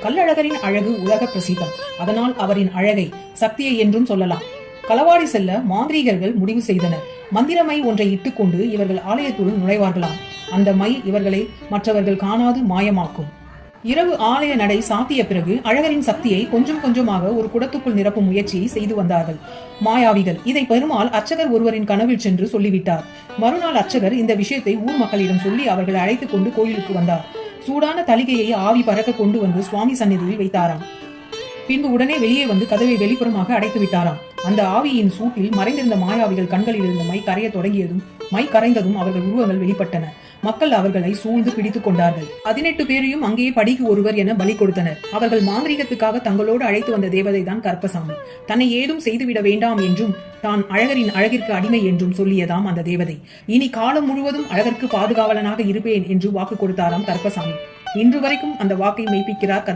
கள்ளழகரின் அழகு உலக பிரசித்தம். அதனால் அவரின் அழகை சக்தியை என்றும் சொல்லலாம். களவாடி செல்ல மாந்திரீகர்கள் முடிவு செய்தனர். மந்திர மை ஒன்றை இட்டுக்கொண்டு இவர்கள் ஆலயத்துடன் நுழைவார்களாம். அந்த மை இவர்களை மற்றவர்கள் காணாது மாயமாக்கும். இரவு ஆலய நடை சாத்திய பிறகு அழகரின் சக்தியை கொஞ்சம் கொஞ்சமாக ஒரு குடத்துக்குள் நிரப்பும் முயற்சியை செய்து வந்தார்கள் மாயாவிகள். இதை பெருமாள் அர்ச்சகர் ஒருவரின் கனவில் சென்று சொல்லிவிட்டார். மறுநாள் அர்ச்சகர் இந்த விஷயத்தை ஊர் மக்களிடம் சொல்லி அவர்களை அழைத்துக் கொண்டு கோயிலுக்கு வந்தார். சூடான தலிகையை ஆவி பறக்க கொண்டு வந்து சுவாமி சந்நிதியில் வைத்தாராம். பின்பு உடனே வெளியே வந்து கதவை வெளிப்புறமாக அடைத்து விட்டாராம். அந்த ஆவியின் சூட்டில் மறைந்திருந்த மாயாவிகள் கண்களில் இருந்த மை கரைய தொடங்கியதும் மை கரைந்ததும் அவர்கள் உருவங்கள் வெளிப்பட்டன. மக்கள் அவர்களை சூழ்ந்து பிடித்துக் கொண்டார்கள். 18 பேரையும் அங்கேயே படிக்கு ஒருவர் என பலி கொடுத்தனர். அவர்கள் மாந்திரிகத்துக்காக தங்களோடு அழைத்து வந்த தேவதை தான் கருப்பசாமி. தன்னை ஏதும் செய்துவிட வேண்டாம் என்றும் தான் அழகரின் அழகிற்கு அடிமை என்றும் சொல்லியதாம் அந்த தேவதை. இனி காலம் முழுவதும் அழகருக்கு பாதுகாவலனாக இருப்பேன் என்று வாக்கு கொடுத்தாராம் கருப்பசாமி. இன்று வரைக்கும் அந்த வாக்கை மெய்ப்பிக்கிறார்